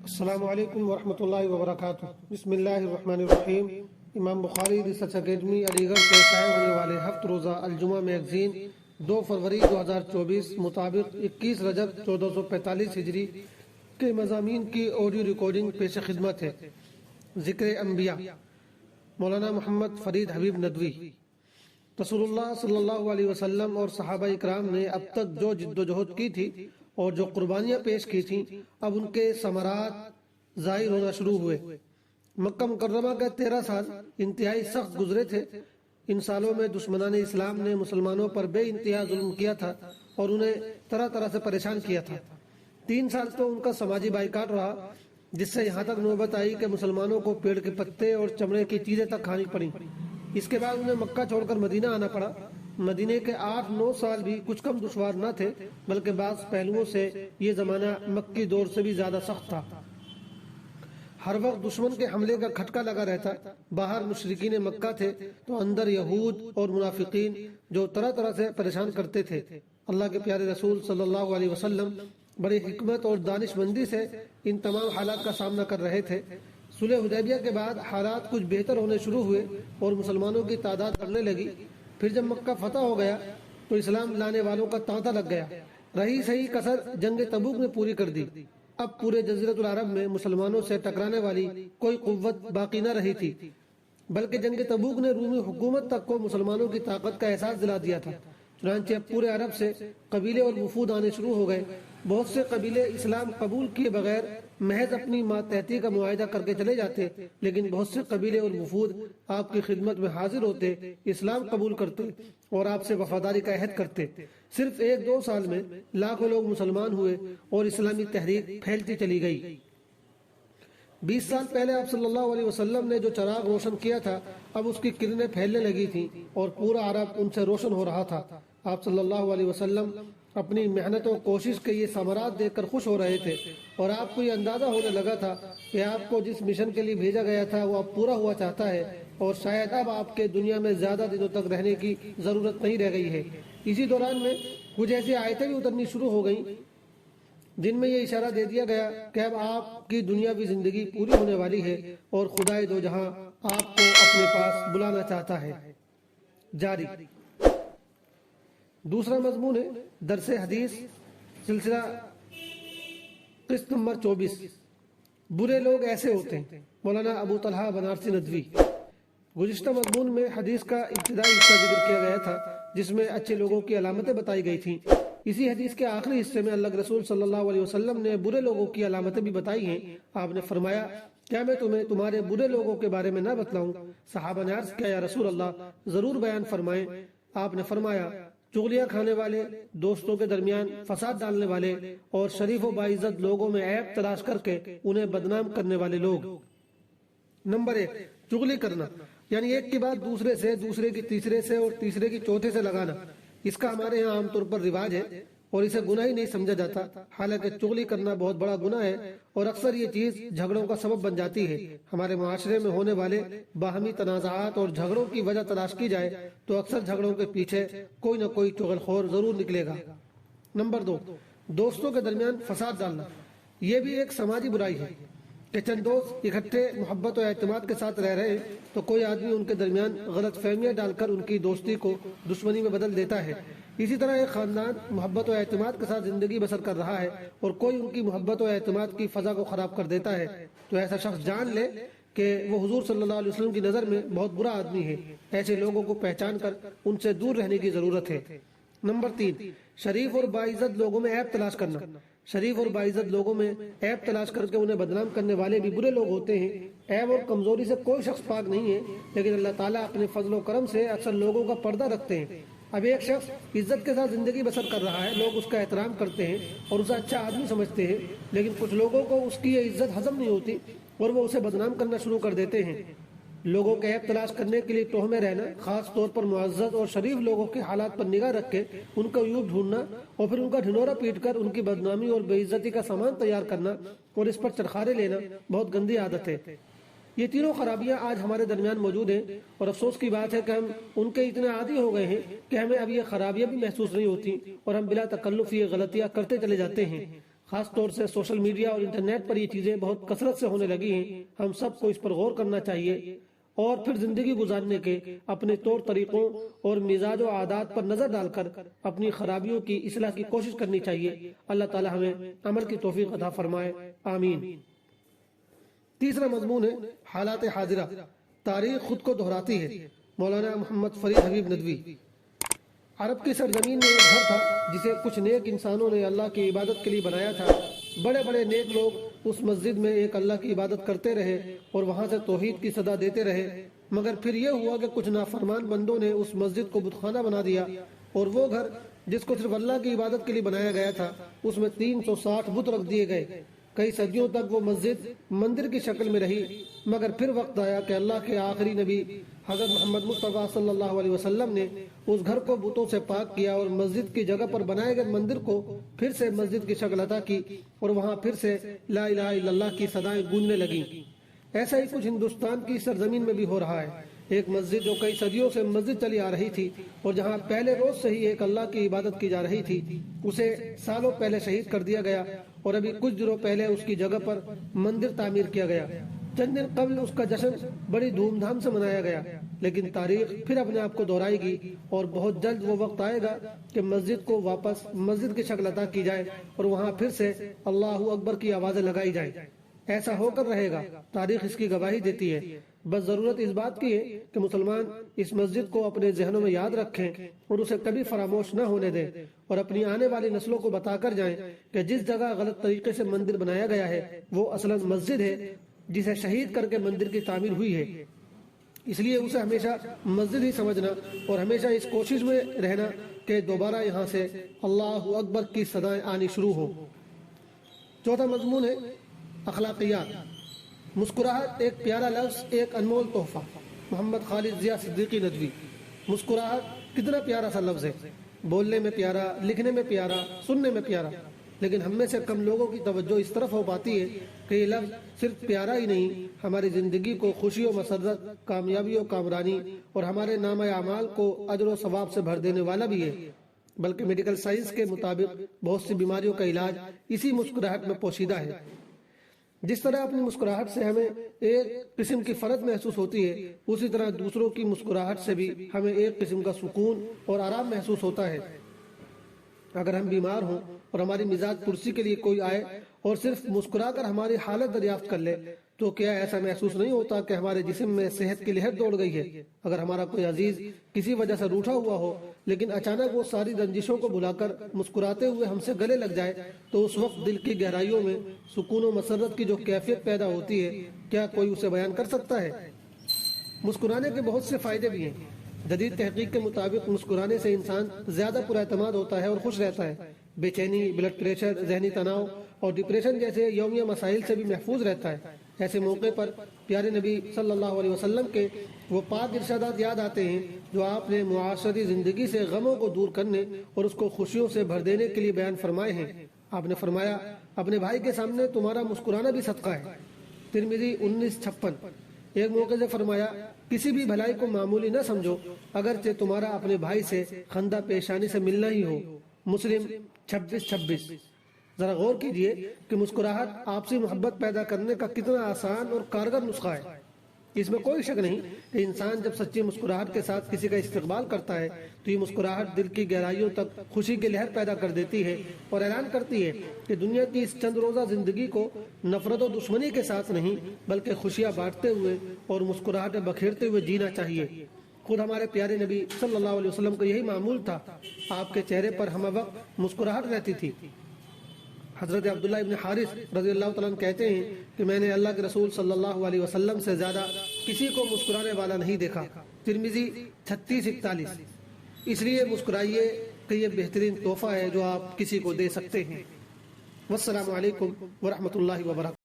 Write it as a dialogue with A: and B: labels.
A: السلام علیکم ورحمۃ اللہ وبرکاتہ۔ بسم اللہ الرحمن الرحیم۔ امام بخاری ریسرچ اکیڈمی علی گڑھ سے شائع ہونے والے ہفت روزہ الجمعہ میگزین 2 فروری 2024 مطابق 21 رجب 1445 ہجری کے مضامین کی آڈیو ریکارڈنگ پیش خدمت ہے۔ ذکر انبیاء، مولانا محمد فرید حبیب ندوی۔ رسول اللہ صلی اللہ علیہ وسلم اور صحابہ اکرام نے اب تک جو جد و جہد کی تھی اور جو قربانیاں پیش کی تھیں، اب ان کے ثمرات ظاہر ہونا شروع ہوئے۔ مکہ مکرمہ کا 13 سال انتہائی سخت گزرے تھے۔ ان سالوں میں دشمنان اسلام نے مسلمانوں پر بے انتہا ظلم کیا تھا اور انہیں طرح طرح سے پریشان کیا تھا۔ 3 سال تو ان کا سماجی بائیکاٹ رہا، جس سے یہاں تک نوبت آئی کہ مسلمانوں کو پیڑ کے پتے اور چمڑے کی چیزیں تک کھانی پڑیں۔ اس کے بعد انہیں مکہ چھوڑ کر مدینہ آنا پڑا۔ مدینے کے 8-9 سال بھی کچھ کم دشوار نہ تھے، بلکہ بعض پہلوؤں سے یہ زمانہ مکی دور سے بھی زیادہ سخت تھا۔ ہر وقت دشمن کے حملے کا کھٹکا لگا رہتا۔ باہر مشرکین مکہ تھے تو اندر یہود اور منافقین جو طرح طرح سے پریشان کرتے تھے۔ اللہ کے پیارے رسول صلی اللہ علیہ وسلم بڑی حکمت اور دانش مندی سے ان تمام حالات کا سامنا کر رہے تھے۔ صلح حدیبیہ کے بعد حالات کچھ بہتر ہونے شروع ہوئے اور مسلمانوں کی تعداد بڑھنے لگی۔ پھر جب مکہ فتح ہو گیا تو اسلام لانے والوں کا تانتا لگ گیا۔ رہی صحیح کسر جنگ تبوک نے پوری کر دی۔ اب پورے جزیرۃ العرب میں مسلمانوں سے ٹکرانے والی کوئی قوت باقی نہ رہی تھی، بلکہ جنگ تبوک نے رومی حکومت تک کو مسلمانوں کی طاقت کا احساس دلا دیا تھا۔ چنانچہ اب پورے عرب سے قبیلے اور وفود آنے شروع ہو گئے۔ بہت سے قبیلے اسلام قبول کیے بغیر محض اپنی ماتحتی کا معاہدہ کر کے چلے جاتے، لیکن بہت سے قبیلے اور وفود آپ کی خدمت میں حاضر ہوتے، اسلام قبول کرتے اور آپ سے وفاداری کا عہد کرتے۔ صرف 1-2 سال میں لاکھوں لوگ مسلمان ہوئے اور اسلامی تحریک پھیلتی چلی گئی۔ 20 سال پہلے آپ صلی اللہ علیہ وسلم نے جو چراغ روشن کیا تھا، اب اس کی کرنیں پھیلنے لگی تھیں اور پورا عرب ان سے روشن ہو رہا تھا۔ آپ صلی اللہ علیہ وسلم اپنی محنت و کوشش کے یہ ثمرات دیکھ کر خوش ہو رہے تھے، اور آپ کو یہ اندازہ ہونے لگا تھا کہ آپ کو جس مشن کے لیے بھیجا گیا تھا وہ اب پورا ہوا چاہتا ہے، اور شاید اب آپ کے دنیا میں زیادہ دنوں تک رہنے کی ضرورت نہیں رہ گئی ہے۔ اسی دوران میں کچھ ایسی آیتیں بھی اترنی شروع ہو گئیں جن میں یہ اشارہ دے دیا گیا کہ اب آپ کی دنیاوی زندگی پوری ہونے والی ہے اور خدائے دو جہاں آپ کو اپنے پاس بلانا چاہتا ہے۔ جاری دوسرا مضمون ہے درس حدیث سلسلہ قسط نمبر 24، برے لوگ ایسے ہوتے ہیں، مولانا ابو طلحہ بنارسی ندوی۔ گزشتہ مضمون میں حدیث کا ابتدائی حصہ ذکر کیا گیا تھا جس میں اچھے لوگوں کی علامتیں بتائی گئی تھیں۔ اسی حدیث کے آخری حصے میں اللہ کے رسول صلی اللہ علیہ وسلم نے برے لوگوں کی علامتیں بھی بتائی ہیں۔ آپ نے فرمایا، کیا میں تمہیں تمہارے برے لوگوں کے بارے میں نہ بتلاؤں؟ صحابہ نے عرض کیا، یا رسول اللہ ضرور بیان فرمائیں۔ آپ نے فرمایا، چغلیاں کھانے والے، دوستوں کے درمیان فساد ڈالنے والے، اور شریف و باعزت لوگوں میں عیب تلاش کر کے انہیں بدنام کرنے والے لوگ۔ نمبر 1، چغلی کرنا، یعنی ایک کی بات دوسرے سے، دوسرے کی تیسرے سے اور تیسرے کی چوتھے سے لگانا۔ اس کا ہمارے ہاں عام طور پر رواج ہے اور اسے گناہ ہی نہیں سمجھا جاتا، حالانکہ چغلی کرنا بہت بڑا گناہ ہے اور اکثر یہ چیز جھگڑوں کا سبب بن جاتی ہے۔ ہمارے معاشرے میں ہونے والے باہمی تنازعات اور جھگڑوں کی وجہ تلاش کی جائے تو اکثر جھگڑوں کے پیچھے کوئی نہ کوئی چغل خور ضرور نکلے گا۔ نمبر 2، دوستوں کے درمیان فساد ڈالنا۔ یہ بھی ایک سماجی برائی ہے کہ چند دوست اکٹھے محبت و اعتماد کے ساتھ رہ رہے ہیں تو کوئی آدمی ان کے درمیان غلط فہمیاں ڈال کر ان کی دوستی کو دشمنی میں بدل دیتا ہے۔ اسی طرح ایک خاندان محبت و اعتماد کے ساتھ زندگی بسر کر رہا ہے اور کوئی ان کی محبت و اعتماد کی فضا کو خراب کر دیتا ہے تو ایسا شخص جان لے کہ وہ حضور صلی اللہ علیہ وسلم کی نظر میں بہت برا آدمی ہے۔ ایسے لوگوں کو پہچان کر ان سے دور رہنے کی ضرورت ہے۔ نمبر 3، شریف اور باعزت لوگوں میں عیب تلاش کرنا۔ شریف اور باعزت لوگوں میں عیب تلاش کر کے انہیں بدنام کرنے والے بھی برے لوگ ہوتے ہیں۔ عیب اور کمزوری سے کوئی شخص پاک نہیں ہے، لیکن اللہ تعالیٰ اپنے فضل و کرم سے اکثر لوگوں کا پردہ رکھتے ہیں۔ اب ایک شخص عزت کے ساتھ زندگی بسر کر رہا ہے، لوگ اس کا احترام کرتے ہیں اور اسے اچھا آدمی سمجھتے ہیں، لیکن کچھ لوگوں کو اس کی یہ عزت ہضم نہیں ہوتی اور وہ اسے بدنام کرنا شروع کر دیتے ہیں۔ لوگوں کے عیب تلاش کرنے کے لیے ٹوہ میں رہنا، خاص طور پر معزز اور شریف لوگوں کے حالات پر نگاہ رکھ کے ان کا عیوب ڈھونڈنا اور پھر ان کا ڈھنڈورا پیٹ کر ان کی بدنامی اور بے عزتی کا سامان تیار کرنا اور اس پر چرخارے لینا بہت گندی عادت ہے۔ یہ تینوں خرابیاں آج ہمارے درمیان موجود ہیں اور افسوس کی بات ہے کہ ہم ان کے اتنے عادی ہو گئے ہیں کہ ہمیں اب یہ خرابیاں بھی محسوس نہیں ہوتی اور ہم بلا تکلف یہ غلطیاں کرتے چلے جاتے ہیں۔ خاص طور سے سوشل میڈیا اور انٹرنیٹ پر یہ چیزیں بہت کثرت سے ہونے لگی ہیں۔ ہم سب کو اس پر غور کرنا چاہیے اور پھر زندگی گزارنے کے اپنے طور طریقوں اور مزاج و عادات پر نظر ڈال کر اپنی خرابیوں کی اصلاح کی کوشش کرنی چاہیے۔ اللہ تعالی ہمیں عمل کی توفیق عطا فرمائے، آمین۔ تیسرا مضمون ہے حالات حاضرہ، تاریخ خود کو دہراتی ہے۔ مولانا محمد فرید حبیب ندوی۔ عرب کی سرزمین میں ایک گھر تھا جسے کچھ نیک انسانوں نے اللہ کی عبادت کے لیے بنایا تھا۔ بڑے بڑے نیک لوگ اس مسجد میں ایک اللہ کی عبادت کرتے رہے اور وہاں سے توحید کی صدا دیتے رہے، مگر پھر یہ ہوا کہ کچھ نافرمان بندوں نے اس مسجد کو بت خانہ بنا دیا، اور وہ گھر جس کو صرف اللہ کی عبادت کے لیے بنایا گیا تھا اس میں 360 بت رکھ دیے گئے۔ کئی صدیوں تک وہ مسجد مندر کی شکل میں رہی، مگر پھر وقت آیا کہ اللہ کے آخری نبی حضرت محمد مصطفیٰ صلی اللہ علیہ وسلم نے اس گھر کو بتوں سے پاک کیا اور مسجد کی جگہ پر بنائے گئے مندر کو پھر سے مسجد کی شکل عطا کی، اور وہاں پھر سے لا الہ الا اللہ کی صدائیں گونجنے لگیں۔ ایسا ہی کچھ ہندوستان کی سرزمین میں بھی ہو رہا ہے۔ ایک مسجد جو کئی صدیوں سے مسجد چلی آ رہی تھی اور جہاں پہلے روز سے ہی ایک اللہ کی عبادت کی جا رہی تھی، اسے سالوں پہلے شہید کر دیا گیا اور ابھی کچھ دنوں پہلے اس کی جگہ پر مندر تعمیر کیا گیا۔ چند دن قبل اس کا جشن بڑی دھوم دھام سے منایا گیا، لیکن تاریخ پھر اپنے آپ کو دہرائے گی اور بہت جلد وہ وقت آئے گا کہ مسجد کو واپس مسجد کی شکل عطا کی جائے اور وہاں پھر سے اللہ اکبر کی آوازیں لگائی جائیں۔ ایسا ہو کر رہے گا، تاریخ اس کی گواہی دیتی ہے۔ بس ضرورت اس بات کی ہے کہ مسلمان اس مسجد کو اپنے ذہنوں میں یاد رکھیں اور اسے کبھی فراموش نہ ہونے دیں، اور اپنی آنے والی نسلوں کو بتا کر جائیں کہ جس جگہ غلط طریقے سے مندر بنایا گیا ہے وہ اصلاً مسجد ہے جسے شہید کر کے مندر کی تعمیر ہوئی ہے۔ اس لیے اسے ہمیشہ مسجد ہی سمجھنا اور ہمیشہ اس کوشش میں رہنا کہ دوبارہ یہاں سے اللہ اکبر کی صدائیں آنی شروع ہوں۔ چوتھا مضمون ہے اخلاقیات۔ مسکراہٹ ایک پیارا لفظ، ایک انمول تحفہ۔ محمد خالد ضیاء صدیقی ندوی۔ مسکراہٹ کتنا پیارا سا لفظ ہے، بولنے میں پیارا، لکھنے میں پیارا، سننے میں پیارا، لیکن ہم میں سے کم لوگوں کی توجہ اس طرف ہو پاتی ہے کہ یہ لفظ صرف پیارا ہی نہیں، ہماری زندگی کو خوشی و مسرت، کامیابی و کامرانی اور ہمارے نامہ اعمال کو اجر و ثواب سے بھر دینے والا بھی ہے، بلکہ میڈیکل سائنس کے مطابق بہت سی بیماریوں کا علاج اسی مسکراہٹ میں پوشیدہ ہے۔ جس طرح اپنی مسکراہٹ سے ہمیں ایک قسم کی فرحت محسوس ہوتی ہے، اسی طرح دوسروں کی مسکراہٹ سے بھی ہمیں ایک قسم کا سکون اور آرام محسوس ہوتا ہے۔ اگر ہم بیمار ہوں اور ہماری مزاج پرسی کے لیے کوئی آئے اور صرف مسکرا کر ہماری حالت دریافت کر لے تو کیا ایسا محسوس نہیں ہوتا کہ ہمارے جسم میں صحت کی لہر دوڑ گئی ہے؟ اگر ہمارا کوئی عزیز کسی وجہ سے روٹھا ہوا ہو لیکن اچانک وہ ساری رنجشوں کو بھلا کر مسکراتے ہوئے ہم سے گلے لگ جائے تو اس وقت دل کی گہرائیوں میں سکون و مسرت کی جو کیفیت پیدا ہوتی ہے، کیا کوئی اسے بیان کر سکتا ہے؟ مسکرانے کے بہت سے فائدے بھی ہیں۔ جدید تحقیق کے مطابق مسکرانے سے انسان زیادہ پر اعتماد ہوتا ہے اور خوش رہتا ہے، بے چینی، بلڈ پریشر، ذہنی تناؤ اور ڈپریشن جیسے یومیہ مسائل سے بھی محفوظ رہتا ہے۔ ایسے موقع پر پیارے نبی صلی اللہ علیہ وسلم کے وہ پاک ارشادات یاد آتے ہیں جو آپ نے معاشرتی زندگی سے غموں کو دور کرنے اور اس کو خوشیوں سے بھر دینے کے لیے بیان فرمائے ہیں۔ آپ نے فرمایا، اپنے بھائی کے سامنے تمہارا مسکرانا بھی صدقہ ہے۔ ترمذی 1956۔ ایک موقع سے فرمایا، کسی بھی بھلائی کو معمولی نہ سمجھو اگرچہ تمہارا اپنے بھائی سے خندہ پیشانی سے ملنا ہی ہو۔ مسلم 26:26۔ ذرا غور کیجئے کہ مسکراہٹ آپسی محبت پیدا کرنے کا کتنا آسان اور کارگر نسخہ ہے۔ اس میں کوئی شک نہیں کہ انسان جب سچی مسکراہٹ کے ساتھ کسی کا استقبال کرتا ہے تو یہ مسکراہٹ دل کی گہرائیوں تک خوشی کی لہر پیدا کر دیتی ہے اور اعلان کرتی ہے کہ دنیا کی اس چند روزہ زندگی کو نفرت و دشمنی کے ساتھ نہیں بلکہ خوشیاں بانٹتے ہوئے اور مسکراہٹیں بکھیرتے ہوئے جینا چاہیے۔ خود ہمارے پیارے نبی صلی اللہ علیہ وسلم کا یہی معمول تھا، آپ کے چہرے پر ہمہ وقت مسکراہٹ رہتی تھی۔ حضرت عبداللہ ابن حارث رضی اللہ تعالیٰ عنہ کہتے ہیں کہ میں نے اللہ کے رسول صلی اللہ علیہ وسلم سے زیادہ کسی کو مسکرانے والا نہیں دیکھا۔ ترمذی 36:41۔ اس لیے مسکرائیے کہ یہ بہترین تحفہ ہے جو آپ کسی کو دے سکتے ہیں۔ والسلام علیکم ورحمۃ اللہ وبرکاتہ۔